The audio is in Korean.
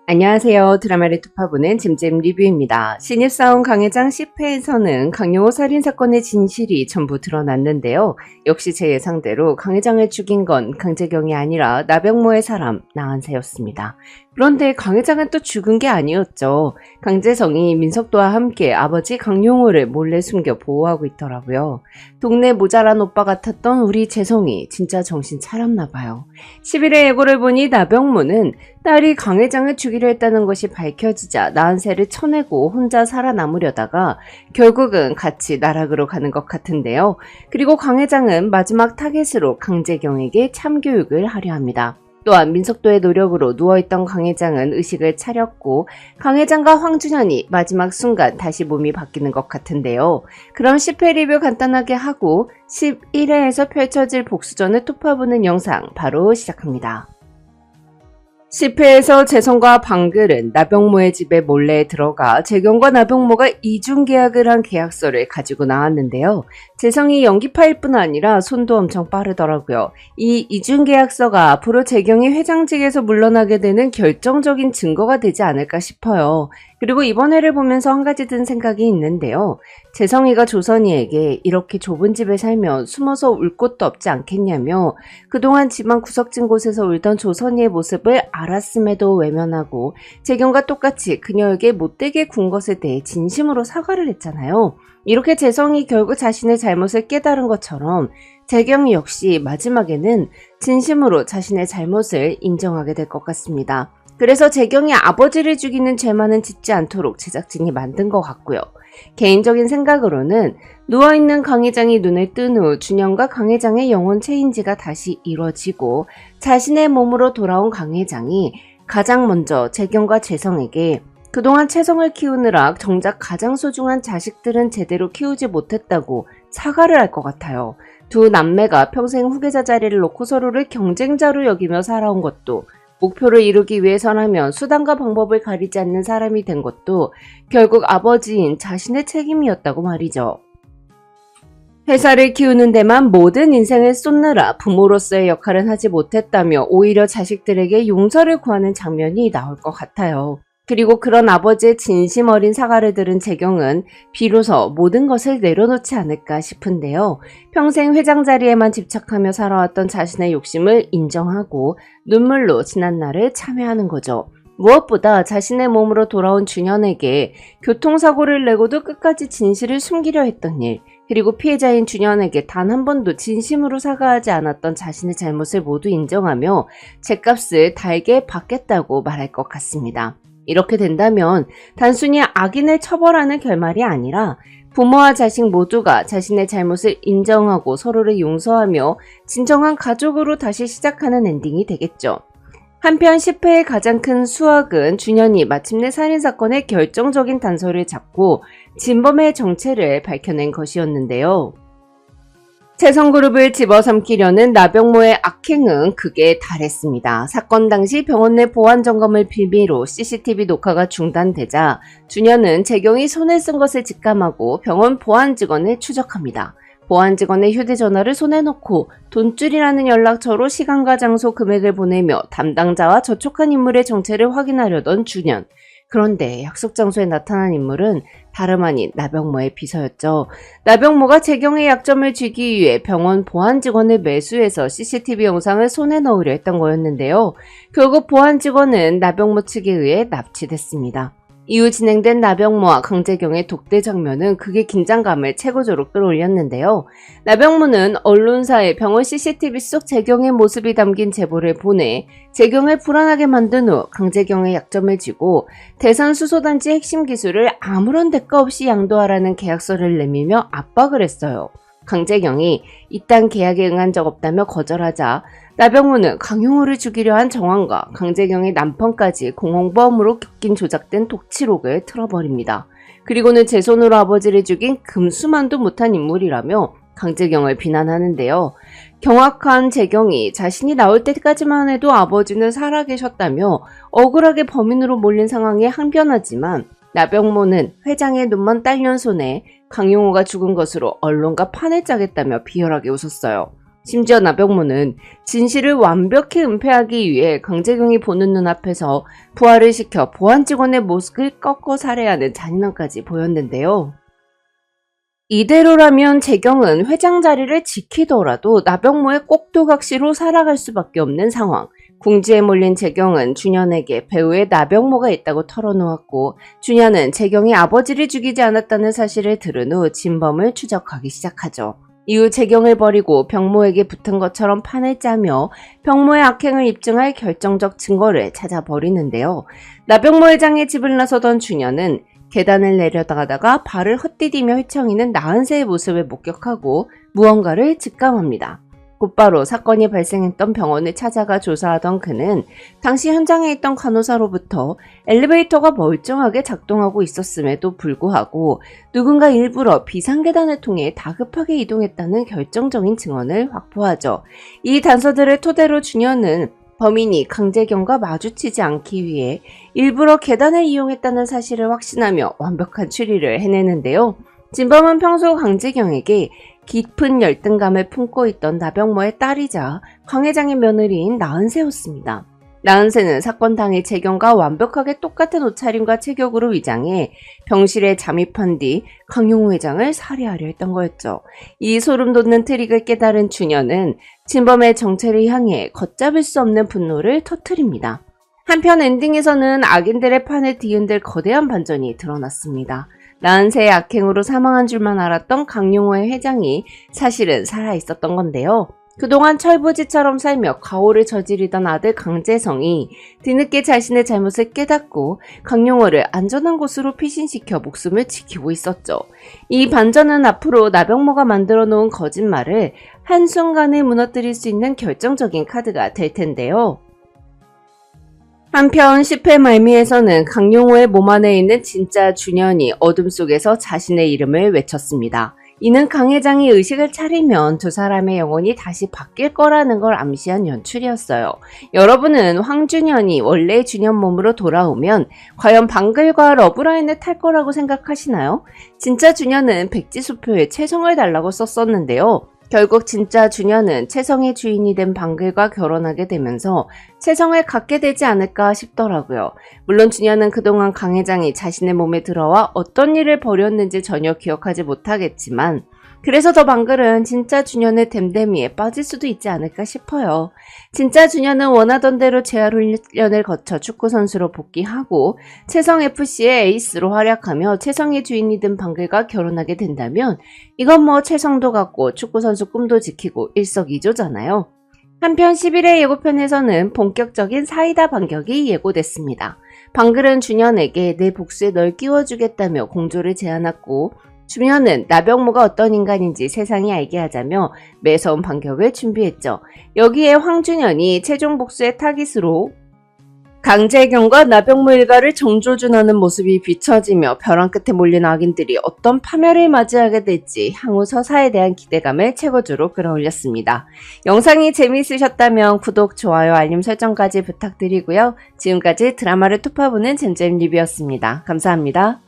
안녕하세요. 드라마를 투파보는 잼잼 리뷰입니다. 신입사원 강회장 10회에서는 강용호 살인사건의 진실이 전부 드러났는데요. 역시 제 예상대로 강회장을 죽인 건 강재경이 아니라 나병모의 사람 나은세였습니다. 그런데 강회장은 또 죽은 게 아니었죠. 강재성이 민석도와 함께 아버지 강용호를 몰래 숨겨 보호하고 있더라고요. 동네 모자란 오빠 같았던 우리 재성이 진짜 정신 차렸나 봐요. 11회 예고를 보니 나병모는 딸이 강회장을 죽이려 했다는 것이 밝혀지자 나은세를 쳐내고 혼자 살아남으려다가 결국은 같이 나락으로 가는 것 같은데요. 그리고 강회장은 마지막 타겟으로 강재경에게 참교육을 하려 합니다. 또한 민석도의 노력으로 누워있던 강회장은 의식을 차렸고 강회장과 황준현이 마지막 순간 다시 몸이 바뀌는 것 같은데요. 그럼 10회 리뷰 간단하게 하고 11회에서 펼쳐질 복수전을 투파보는 영상 바로 시작합니다. 10회에서 재성과 방글은 나병모의 집에 몰래 들어가 재경과 나병모가 이중계약을 한 계약서를 가지고 나왔는데요. 재성이 연기파일 뿐 아니라 손도 엄청 빠르더라고요. 이 이중계약서가 앞으로 재경이 회장직에서 물러나게 되는 결정적인 증거가 되지 않을까 싶어요. 그리고 이번 회를 보면서 한 가지 든 생각이 있는데요. 재성이가 조선이에게 이렇게 좁은 집에 살면 숨어서 울 곳도 없지 않겠냐며 그동안 집안 구석진 곳에서 울던 조선이의 모습을 알았음에도 외면하고 재경과 똑같이 그녀에게 못되게 군 것에 대해 진심으로 사과를 했잖아요. 이렇게 재성이 결국 자신의 잘못을 깨달은 것처럼 재경 역시 마지막에는 진심으로 자신의 잘못을 인정하게 될 것 같습니다. 그래서 재경이 아버지를 죽이는 죄만은 짓지 않도록 제작진이 만든 것 같고요. 개인적인 생각으로는 누워있는 강회장이 눈을 뜬 후 준현과 강회장의 영혼 체인지가 다시 이뤄지고 자신의 몸으로 돌아온 강회장이 가장 먼저 재경과 재성에게 그동안 채성을 키우느라 정작 가장 소중한 자식들은 제대로 키우지 못했다고 사과를 할 것 같아요. 두 남매가 평생 후계자 자리를 놓고 서로를 경쟁자로 여기며 살아온 것도 목표를 이루기 위해서라면 수단과 방법을 가리지 않는 사람이 된 것도 결국 아버지인 자신의 책임이었다고 말이죠. 회사를 키우는 데만 모든 인생을 쏟느라 부모로서의 역할은 하지 못했다며 오히려 자식들에게 용서를 구하는 장면이 나올 것 같아요. 그리고 그런 아버지의 진심 어린 사과를 들은 재경은 비로소 모든 것을 내려놓지 않을까 싶은데요. 평생 회장 자리에만 집착하며 살아왔던 자신의 욕심을 인정하고 눈물로 지난 날을 참회하는 거죠. 무엇보다 자신의 몸으로 돌아온 준현에게 교통사고를 내고도 끝까지 진실을 숨기려 했던 일, 그리고 피해자인 준현에게 단 한 번도 진심으로 사과하지 않았던 자신의 잘못을 모두 인정하며 죗값을 달게 받겠다고 말할 것 같습니다. 이렇게 된다면 단순히 악인을 처벌하는 결말이 아니라 부모와 자식 모두가 자신의 잘못을 인정하고 서로를 용서하며 진정한 가족으로 다시 시작하는 엔딩이 되겠죠. 한편 10회의 가장 큰 수확은 준현이 마침내 살인사건의 결정적인 단서를 잡고 진범의 정체를 밝혀낸 것이었는데요. 채성그룹을 집어삼키려는 나병모의 악행은 극에 달했습니다. 사건 당시 병원 내 보안 점검을 빌미로 CCTV 녹화가 중단되자 준현은 재경이 손에 쓴 것을 직감하고 병원 보안 직원을 추적합니다. 보안 직원의 휴대전화를 손에 넣고 돈줄이라는 연락처로 시간과 장소 금액을 보내며 담당자와 접촉한 인물의 정체를 확인하려던 준현. 그런데 약속 장소에 나타난 인물은 다름 아닌 나병모의 비서였죠. 나병모가 재경의 약점을 쥐기 위해 병원 보안 직원을 매수해서 CCTV 영상을 손에 넣으려 했던 거였는데요. 결국 보안 직원은 나병모 측에 의해 납치됐습니다. 이후 진행된 나병모와 강재경의 독대 장면은 극의 긴장감을 최고조로 끌어올렸는데요. 나병모는 언론사에 병원 CCTV 속 재경의 모습이 담긴 제보를 보내 재경을 불안하게 만든 후 강재경의 약점을 쥐고 대산수소단지 핵심 기술을 아무런 대가 없이 양도하라는 계약서를 내밀며 압박을 했어요. 강재경이 이딴 계약에 응한 적 없다며 거절하자 나병모는 강용호를 죽이려 한 정황과 강재경의 남편까지 공홍범으로 엮인 조작된 독취록을 틀어버립니다. 그리고는 제 손으로 아버지를 죽인 금수만도 못한 인물이라며 강재경을 비난하는데요. 경악한 재경이 자신이 나올 때까지만 해도 아버지는 살아계셨다며 억울하게 범인으로 몰린 상황에 항변하지만 나병모는 회장의 눈먼 딸년 손에 강용호가 죽은 것으로 언론과 판을 짜겠다며 비열하게 웃었어요. 심지어 나병모는 진실을 완벽히 은폐하기 위해 강재경이 보는 눈앞에서 부활을 시켜 보안 직원의 목을 꺾어 살해하는 잔인함까지 보였는데요. 이대로라면 재경은 회장 자리를 지키더라도 나병모의 꼭두각시로 살아갈 수밖에 없는 상황. 궁지에 몰린 재경은 준현에게 배우의 나병모가 있다고 털어놓았고, 준현은 재경이 아버지를 죽이지 않았다는 사실을 들은 후 진범을 추적하기 시작하죠. 이후 재경을 버리고 병모에게 붙은 것처럼 판을 짜며 병모의 악행을 입증할 결정적 증거를 찾아버리는데요. 나병모 회장의 집을 나서던 준현은 계단을 내려다가다가 발을 헛디디며 휘청이는 나은새의 모습을 목격하고 무언가를 직감합니다. 곧바로 사건이 발생했던 병원을 찾아가 조사하던 그는 당시 현장에 있던 간호사로부터 엘리베이터가 멀쩡하게 작동하고 있었음에도 불구하고 누군가 일부러 비상계단을 통해 다급하게 이동했다는 결정적인 증언을 확보하죠. 이 단서들을 토대로 준현은 범인이 강재경과 마주치지 않기 위해 일부러 계단을 이용했다는 사실을 확신하며 완벽한 추리를 해내는데요. 진범은 평소 강재경에게 깊은 열등감을 품고 있던 나병모의 딸이자 강 회장의 며느리인 나은새였습니다. 나은새는 사건 당일 재경과 완벽하게 똑같은 옷차림과 체격으로 위장해 병실에 잠입한 뒤 강용호 회장을 살해하려 했던 거였죠. 이 소름 돋는 트릭을 깨달은 준현은 진범의 정체를 향해 걷잡을 수 없는 분노를 터뜨립니다. 한편 엔딩에서는 악인들의 판을 뒤흔들 거대한 반전이 드러났습니다. 나은새의 악행으로 사망한 줄만 알았던 강용호의 회장이 사실은 살아있었던 건데요. 그동안 철부지처럼 살며 가오를 저지르던 아들 강재성이 뒤늦게 자신의 잘못을 깨닫고 강용호를 안전한 곳으로 피신시켜 목숨을 지키고 있었죠. 이 반전은 앞으로 나병모가 만들어 놓은 거짓말을 한순간에 무너뜨릴 수 있는 결정적인 카드가 될 텐데요. 한편 10회 말미에서는 강용호의 몸 안에 있는 진짜 준현이 어둠 속에서 자신의 이름을 외쳤습니다. 이는 강 회장이 의식을 차리면 두 사람의 영혼이 다시 바뀔 거라는 걸 암시한 연출이었어요. 여러분은 황준현이 원래의 준현 몸으로 돌아오면 과연 방글과 러브라인을 탈 거라고 생각하시나요? 진짜 준현은 백지수표에 채성을 달라고 썼었는데요. 결국 진짜 준현은 채성의 주인이 된 방글과 결혼하게 되면서 채성을 갖게 되지 않을까 싶더라고요. 물론 준현은 그동안 강 회장이 자신의 몸에 들어와 어떤 일을 벌였는지 전혀 기억하지 못하겠지만 그래서 더 방글은 진짜 준현의 댐댐이에 빠질 수도 있지 않을까 싶어요. 진짜 준현은 원하던 대로 재활훈련을 거쳐 축구선수로 복귀하고 채성FC의 에이스로 활약하며 채성의 주인이 된 방글과 결혼하게 된다면 이건 뭐 채성도 갖고 축구선수 꿈도 지키고 일석이조잖아요. 한편 11회 예고편에서는 본격적인 사이다 반격이 예고됐습니다. 방글은 준현에게 내 복수에 널 끼워주겠다며 공조를 제안했고 준현은 나병모가 어떤 인간인지 세상이 알게 하자며 매서운 반격을 준비했죠. 여기에 황준현이 최종 복수의 타깃으로 강재경과 나병모 일가를 정조준하는 모습이 비춰지며 벼랑 끝에 몰린 악인들이 어떤 파멸을 맞이하게 될지 향후 서사에 대한 기대감을 최고조로 끌어올렸습니다. 영상이 재미있으셨다면 구독, 좋아요, 알림 설정까지 부탁드리고요. 지금까지 드라마를 톱파보는 잼잼 리뷰였습니다. 감사합니다.